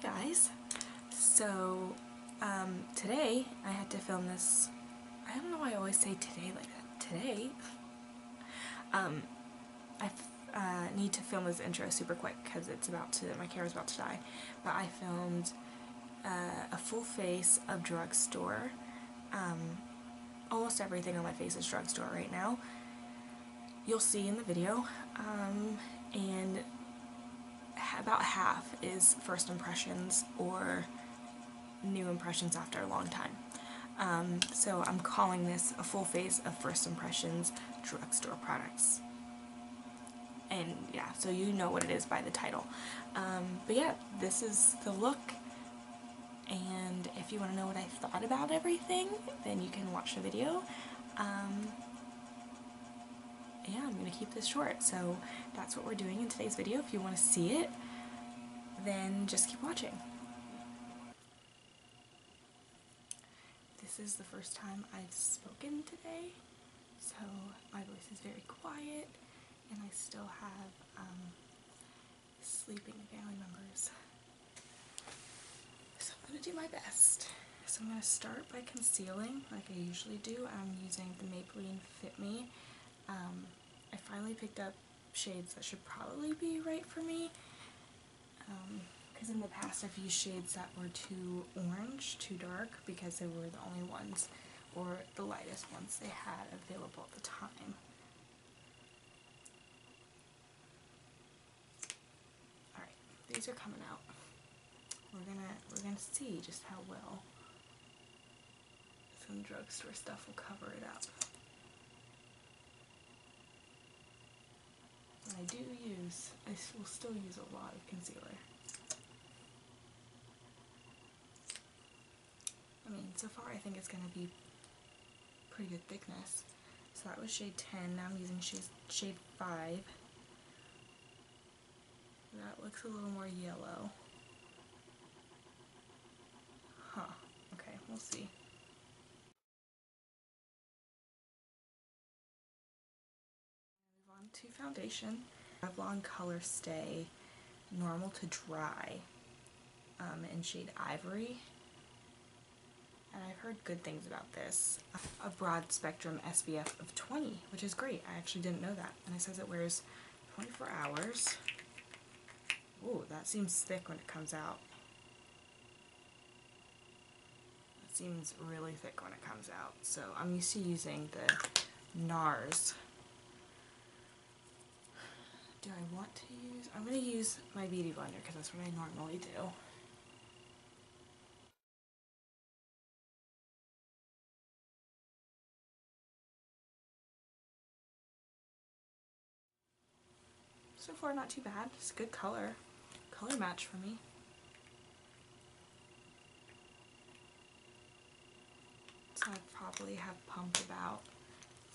guys. So today I had to film this. I don't know why I always say today like that. Today I need to film this intro super quick because my camera's about to die. But I filmed a full face of Drugstore. Almost everything on my face is Drugstore right now. You'll see in the video. And about half is first impressions or new impressions after a long time. So I'm calling this a full face of first impressions Drugstore products. And yeah, so you know what it is by the title. But yeah, this is the look. And if you want to know what I thought about everything, then you can watch the video. Yeah, I'm going to keep this short, so that's what we're doing in today's video. If you want to see it, then just keep watching. This is the first time I've spoken today, so my voice is very quiet, and I still have sleeping family members. So I'm going to do my best. So I'm going to start by concealing like I usually do. I'm using the Maybelline Fit Me. I finally picked up shades that should probably be right for me, because in the past I've used shades that were too orange, too dark, because they were the only ones, or the lightest ones they had available at the time. Alright, these are coming out. We're gonna see just how well some Drugstore stuff will cover it up. I will still use a lot of concealer. I mean, so far I think it's going to be pretty good thickness. So that was shade 10, now I'm using shade 5. That looks a little more yellow. Huh, okay, we'll see. Move on to foundation. Revlon Color Stay Normal to Dry in shade Ivory. And I've heard good things about this. A broad spectrum SPF of 20, which is great. I actually didn't know that. And it says it wears 24 hours. Ooh, that seems thick when it comes out. It seems really thick when it comes out. So I'm used to using the NARS. Do I want to use? I'm going to use my beauty blender because that's what I normally do. So far not too bad. It's a good color match for me. So I probably have pumped about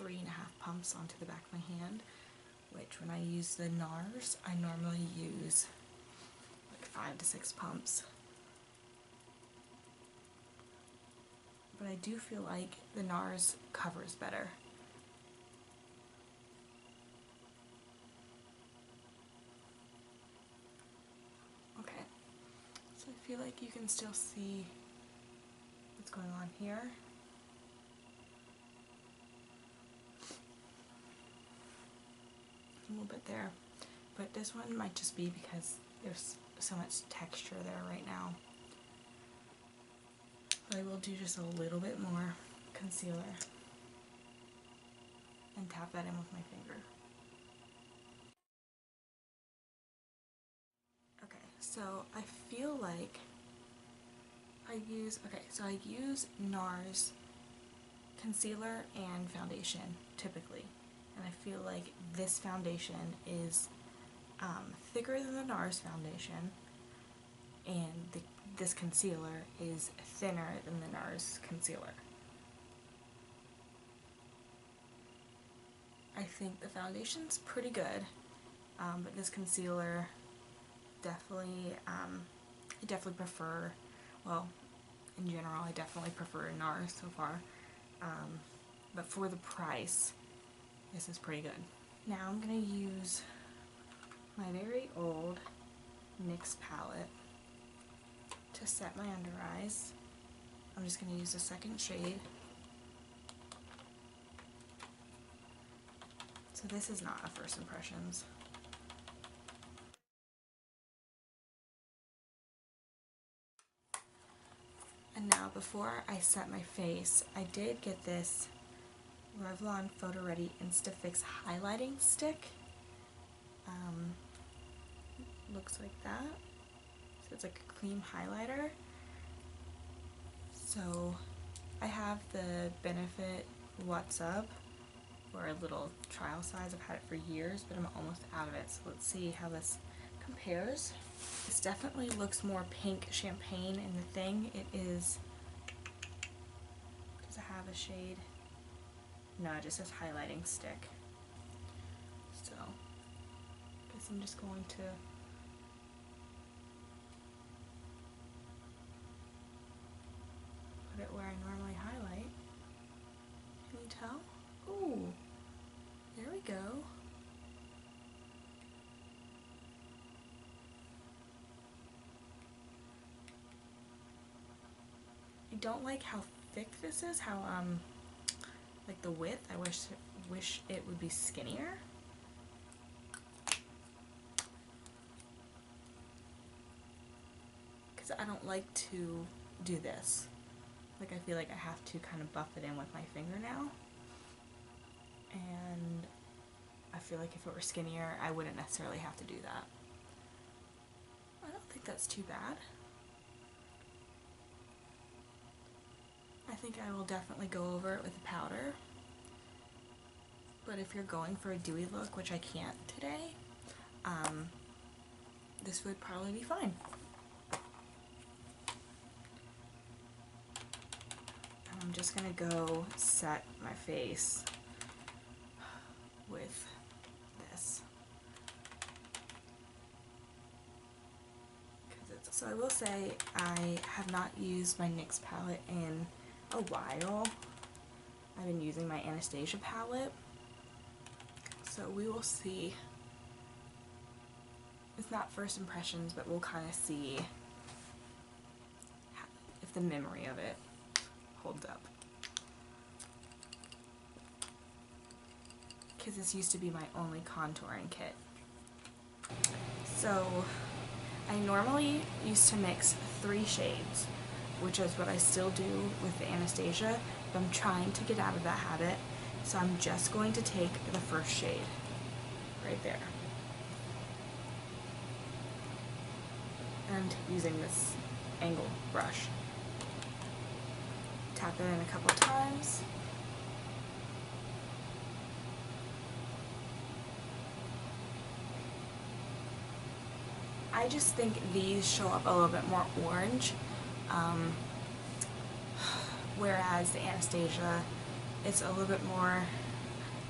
3.5 pumps onto the back of my hand, which when I use the NARS, I normally use like 5 to 6 pumps. But I do feel like the NARS covers better. Okay, so I feel like you can still see what's going on here. A little bit there, but this one might just be because there's so much texture there right now. But I will do just a little bit more concealer and tap that in with my finger. Okay, so I feel like I use NARS concealer and foundation typically. And I feel like this foundation is thicker than the NARS foundation, and this concealer is thinner than the NARS concealer. I think the foundation's pretty good, but this concealer definitely, I definitely prefer, well, in general, I definitely prefer NARS so far, but for the price, this is pretty good. Now I'm going to use my very old NYX palette to set my under eyes, I'm just going to use a second shade. So this is not a first impressions. And now before I set my face, I did get this Revlon Photoready Insta-Fix highlighting stick. Looks like that. So it's like a cream highlighter. So I have the Benefit What's Up, or a little trial size. I've had it for years, but I'm almost out of it. So let's see how this compares. This definitely looks more pink champagne in the thing. It is, does it have a shade? No, it just says highlighting stick. So, I guess I'm just going to put it where I normally highlight. Can you tell? Ooh, there we go. I don't like how thick this is, how like the width. I wish it would be skinnier. Because I don't like to do this. Like, I feel like I have to kind of buff it in with my finger now. And I feel like if it were skinnier, I wouldn't necessarily have to do that. I don't think that's too bad. I think I will definitely go over it with a powder. But if you're going for a dewy look, which I can't today, this would probably be fine. And I'm just gonna go set my face with this. So I will say I have not used my NYX palette in a while. I've been using my Anastasia palette, so we will see. It's not first impressions, but we'll kind of see if the memory of it holds up. Because this used to be my only contouring kit. So I normally used to mix 3 shades, which is what I still do with the Anastasia, but I'm trying to get out of that habit, so I'm just going to take the first shade, right there. And using this angled brush. Tap it in a couple times. I just think these show up a little bit more orange, whereas the Anastasia, it's a little bit more,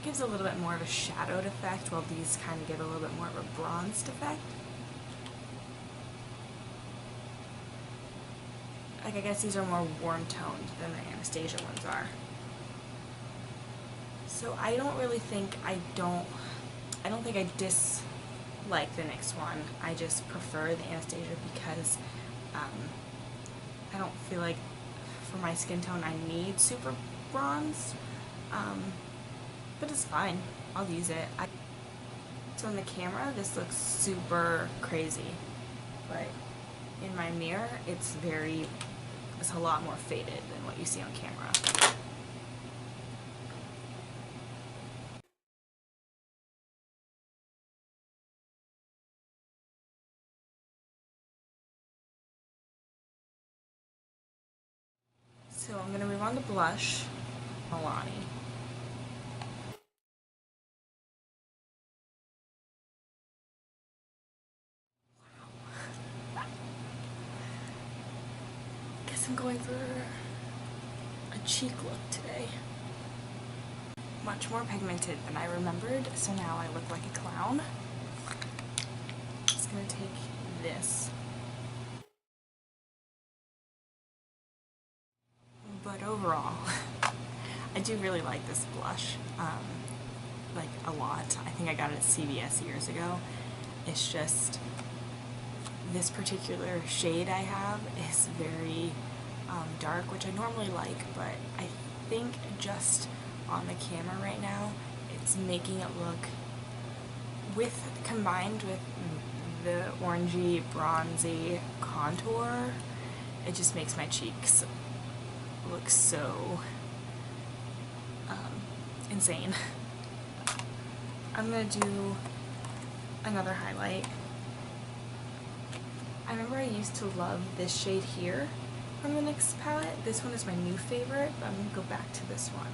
gives a little bit more of a shadowed effect, while these kind of give a little bit more of a bronzed effect. Like, I guess these are more warm toned than the Anastasia ones are. So I don't really think, I don't think I dislike the NYX one. I just prefer the Anastasia because I don't feel like for my skin tone I need super bronze, but it's fine. I'll use it. So in the camera this looks super crazy, but in my mirror it's a lot more faded than what you see on camera. So I'm going to move on to blush. Milani. Guess I'm going for a cheek look today. Much more pigmented than I remembered, so now I look like a clown. Just going to take this. But overall, I do really like this blush, like a lot. I think I got it at CVS years ago. It's just this particular shade I have is very dark, which I normally like, but I think just on the camera right now, it's making it look, combined with the orangey, bronzy contour, it just makes my cheeks look so insane. I'm gonna do another highlight. I remember I used to love this shade here from the NYX palette. This one is my new favorite, but I'm gonna go back to this one.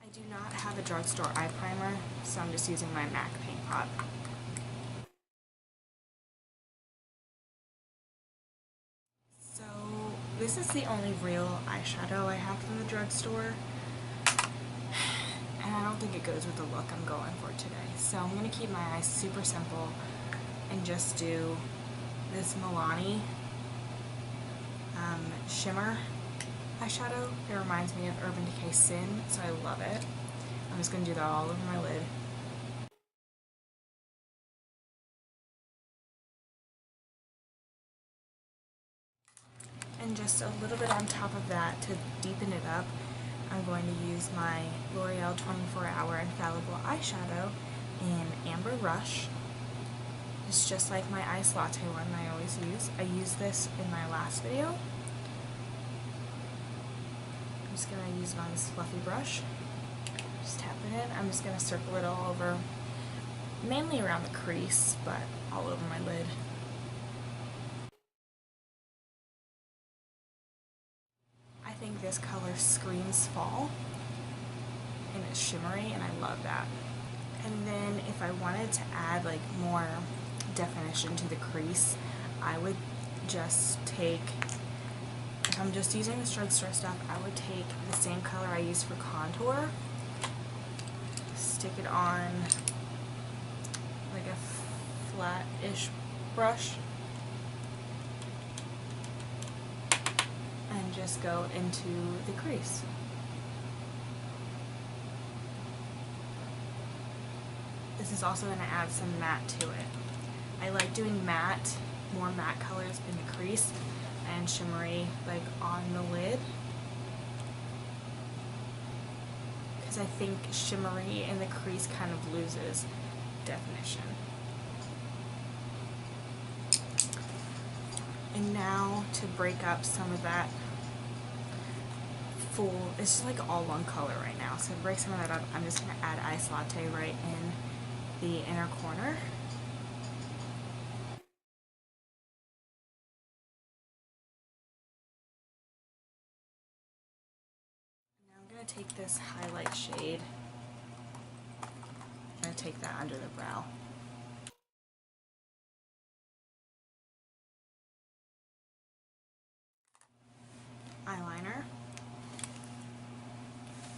I do not have a Drugstore eye primer, so I'm just using my MAC paint pot. So this is the only real eyeshadow I have from the Drugstore, and I don't think it goes with the look I'm going for today. So I'm going to keep my eyes super simple and just do this Milani shimmer eyeshadow. It reminds me of Urban Decay Sin, so I love it. I'm just going to do that all over my lid. And just a little bit on top of that to deepen it up, I'm going to use my L'Oreal 24 Hour Infallible Eyeshadow in Amber Rush. It's just like my Ice Latte one I always use. I used this in my last video. I'm just going to use it on this fluffy brush. Just tap it in. I'm just going to circle it all over, mainly around the crease, but all over my lid. I think this color screams fall, and it's shimmery, and I love that. And then if I wanted to add like more definition to the crease, I would just take, if I'm just using this Drugstore stuff, I would take the same color I use for contour, stick it on like a flat-ish brush, and just go into the crease. This is also going to add some matte to it. I like doing matte, more matte colors in the crease and shimmery like on the lid, because I think shimmery in the crease kind of loses definition. And now to break up some of that full, it's just like all one color right now, so to break some of that up, I'm just going to add Ice Latte right in the inner corner. Now I'm going to take this highlight shade, I'm going to take that under the brow. Eyeliner.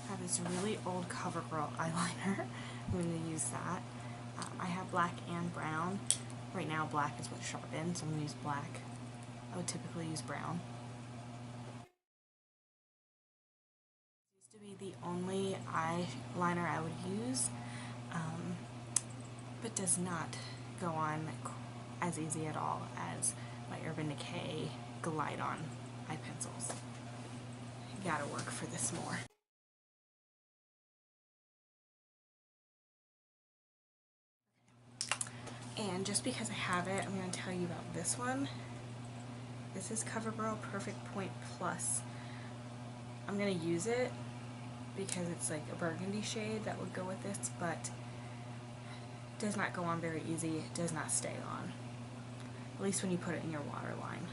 I have this really old CoverGirl eyeliner. I'm going to use that. I have black and brown. Right now black is what's sharpened, so I'm going to use black. I would typically use brown. This used to be the only eyeliner I would use, but does not go on as easy at all as my Urban Decay Glide On eye pencils. You gotta work for this more. And just because I have it, I'm going to tell you about this one. This is CoverGirl Perfect Point Plus. I'm going to use it because it's like a burgundy shade that would go with this, but does not go on very easy. It does not stay on, at least when you put it in your waterline.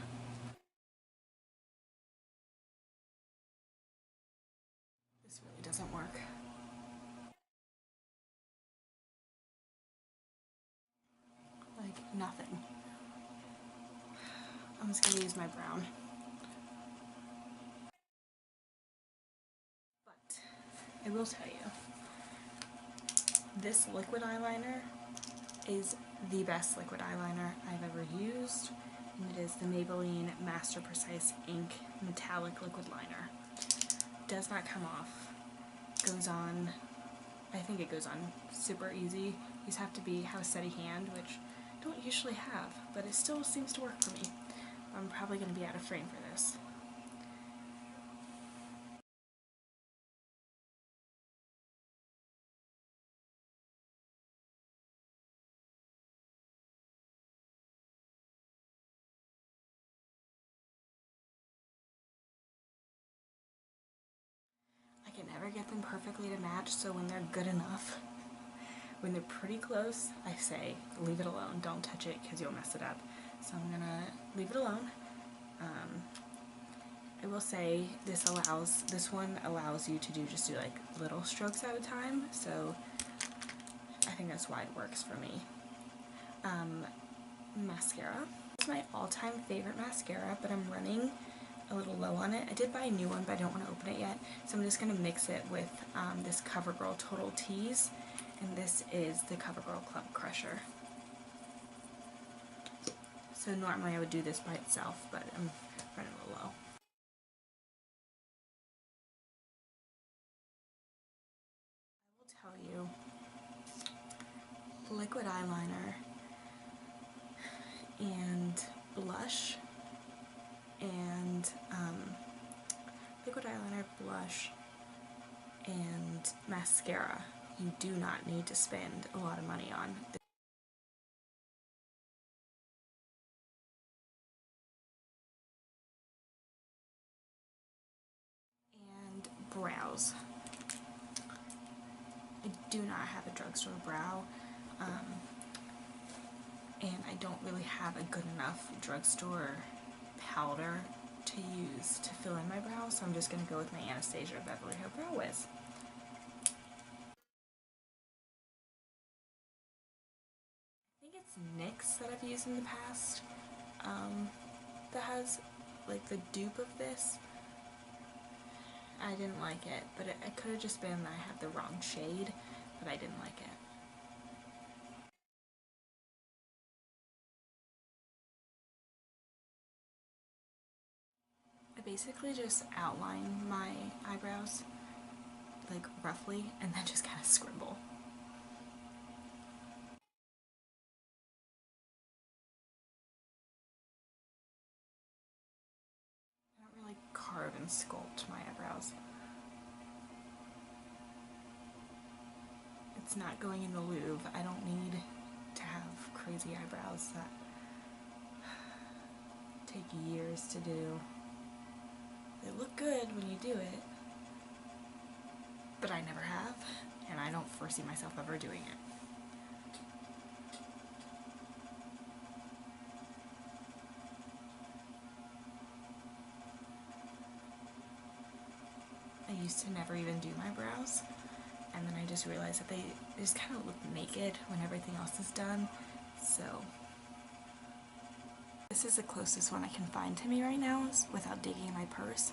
This really doesn't work. Like nothing. I'm just going to use my brown. But I will tell you, this liquid eyeliner is the best liquid eyeliner I've ever used, and it is the Maybelline Master Precise Ink Metallic Liquid Liner. Does not come off goes on, I think it goes on super easy. You just have to have a steady hand, which I don't usually have, but it still seems to work for me. I'm probably going to be out of frame for this. I can never get them perfectly to match, so when they're good enough, when they're pretty close, I say leave it alone, don't touch it because you'll mess it up. So I'm gonna leave it alone. I will say this one allows you to just do like little strokes at a time, so I think that's why it works for me. Mascara. It's my all-time favorite mascara, but I'm running a little low on it. I did buy a new one, but I don't want to open it yet, so I'm just going to mix it with this CoverGirl Total Tease, and this is the CoverGirl Clump Crusher. So normally I would do this by itself, but I'm running a little low. I will tell you, liquid eyeliner and blush and liquid eyeliner, blush, and mascara you do not need to spend a lot of money on. And brows. I do not have a drugstore brow, and I don't really have a good enough drugstore powder to use to fill in my brows, so I'm just going to go with my Anastasia Beverly Hills Brow Wiz. I think it's NYX that I've used in the past that has like the dupe of this. I didn't like it, but it could have just been that I had the wrong shade, but I didn't like it. I basically just outline my eyebrows, like roughly, and then just kind of scribble. I don't really carve and sculpt my eyebrows. It's not going in the Louvre. I don't need to have crazy eyebrows that take years to do. They look good when you do it, but I never have, and I don't foresee myself ever doing it. I used to never even do my brows, and then I just realized that they just kind of look naked when everything else is done, so this is the closest one I can find to me right now without digging in my purse.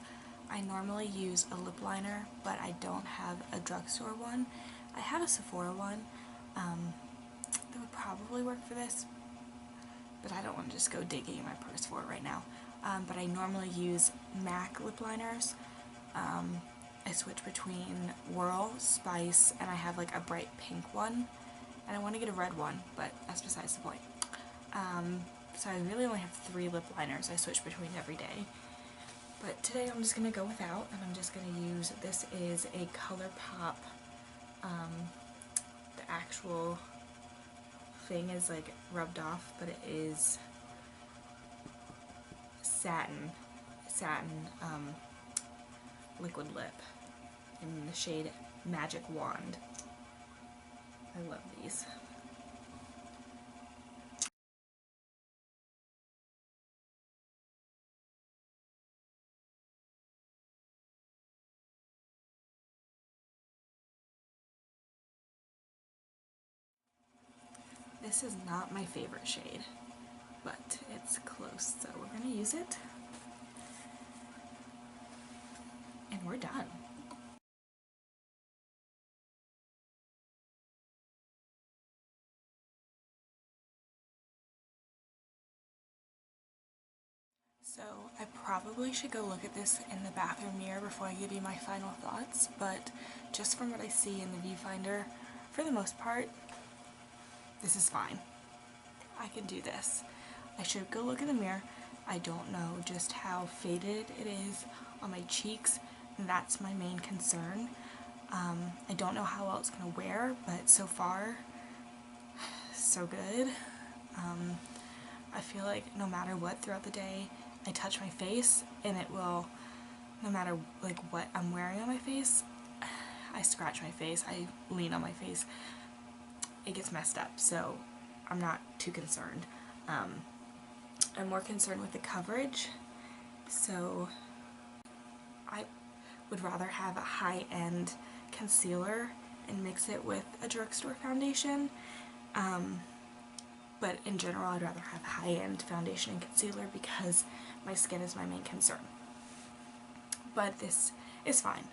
I normally use a lip liner, but I don't have a drugstore one. I have a Sephora one that would probably work for this, but I don't want to just go digging in my purse for it right now. But I normally use MAC lip liners. I switch between Whirl, Spice, and I have like a bright pink one. And I want to get a red one, but that's besides the point. So I really only have 3 lip liners I switch between every day. But today I'm just going to go without, and I'm just going to use, this is a ColourPop, the actual thing is like rubbed off, but it is satin liquid lip in the shade Magic Wand. I love these. This is not my favorite shade, but it's close, so we're going to use it. And we're done. So I probably should go look at this in the bathroom mirror before I give you my final thoughts, but just from what I see in the viewfinder, for the most part, this is fine. I can do this. I should go look in the mirror. I don't know just how faded it is on my cheeks. That's my main concern. I don't know how well it's going to wear, but so far, so good. I feel like no matter what throughout the day, I touch my face and it will, no matter like what I'm wearing on my face, I scratch my face, I lean on my face, it gets messed up, so I'm not too concerned. I'm more concerned with the coverage, so I would rather have a high-end concealer and mix it with a drugstore foundation. But in general, I'd rather have high-end foundation and concealer because my skin is my main concern. But this is fine.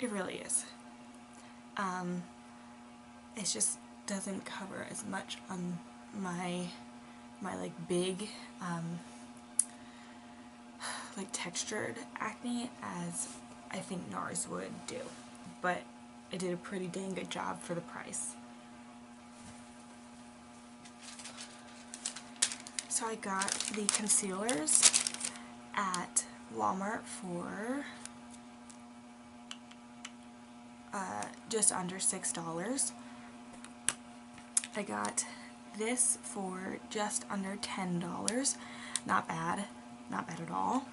It really is. It just doesn't cover as much on my like big like textured acne as I think NARS would do. But it did a pretty dang good job for the price. So I got the concealers at Walmart for just under $6. I got this for just under $10. Not bad. Not bad at all.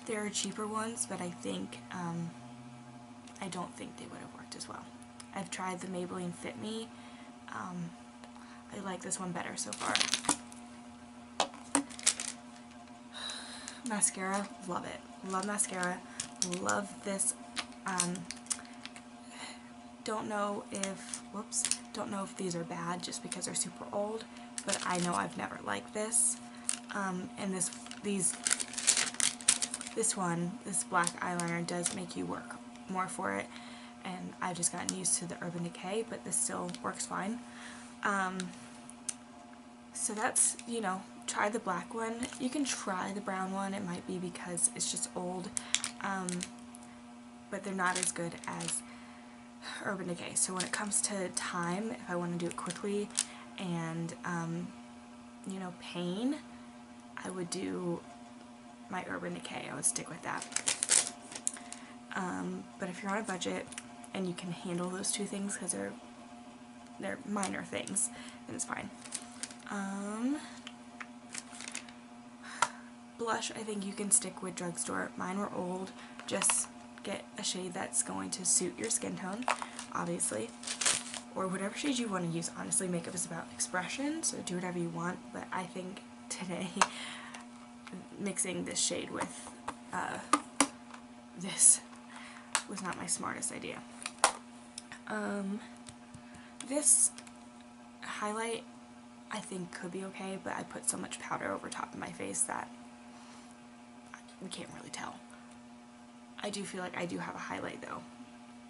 There are cheaper ones, but I think, I don't think they would have worked as well. I've tried the Maybelline Fit Me. I like this one better so far. Mascara, love it. Love mascara. Love this. Don't know if these are bad just because they're super old, but I know I've never liked this. And this black eyeliner does make you work more for it, and I've just gotten used to the Urban Decay, but this still works fine. So that's, you know, try the black one. You can try the brown one. It might be because it's just old, but they're not as good as Urban Decay. So when it comes to time, if I want to do it quickly and, you know, pain, I would do my Urban Decay. I would stick with that. But if you're on a budget and you can handle those two things because they're minor things, then it's fine. Blush, I think you can stick with Drugstore. Mine were old. Just get a shade that's going to suit your skin tone, obviously, or whatever shade you want to use. Honestly, makeup is about expression, so do whatever you want, but I think today mixing this shade with this was not my smartest idea. This highlight I think could be okay, but I put so much powder over top of my face that we can't really tell. I do feel like I do have a highlight though,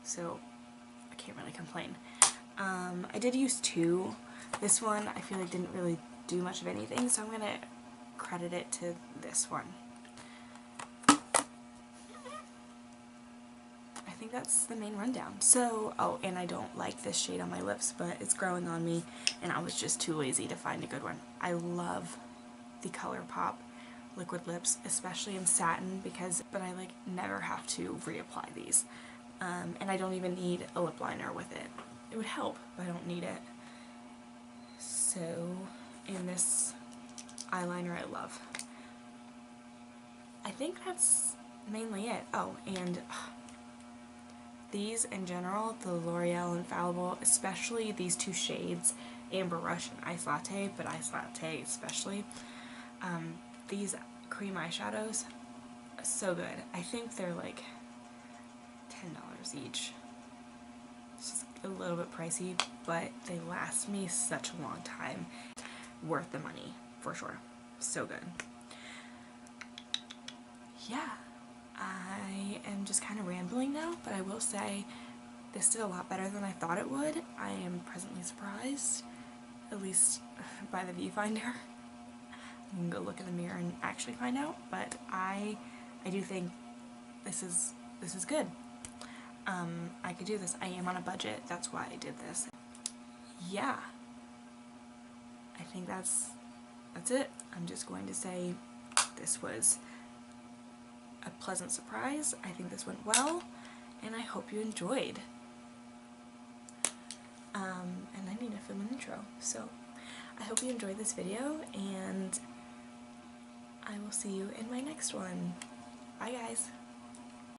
so I can't really complain. I did use two. This one I feel like didn't really do much of anything, so I'm going to credit it to this one. I think that's the main rundown. So, oh, and I don't like this shade on my lips, but it's growing on me, and I was just too lazy to find a good one. I love the ColourPop liquid lips, especially in satin, but I like never have to reapply these. And I don't even need a lip liner with it. It would help, but I don't need it. So, in this eyeliner I love. I think that's mainly it. Oh, and these in general, the L'Oreal Infallible, especially these two shades, Amber Rush and Ice Latte, but Ice Latte especially, these cream eyeshadows, so good. I think they're like $10 each. It's just a little bit pricey, but they last me such a long time. Worth the money, for sure. So good. Yeah, I am just kind of rambling now, but I will say this did a lot better than I thought it would. I am presently surprised, at least by the viewfinder. You can go look in the mirror and actually find out, but I do think this is good. I could do this. I am on a budget, that's why I did this. Yeah, I think that's it. I'm just going to say this was a pleasant surprise. I think this went well, and I hope you enjoyed. And I need to film an intro, so I hope you enjoyed this video, and I will see you in my next one. Bye guys!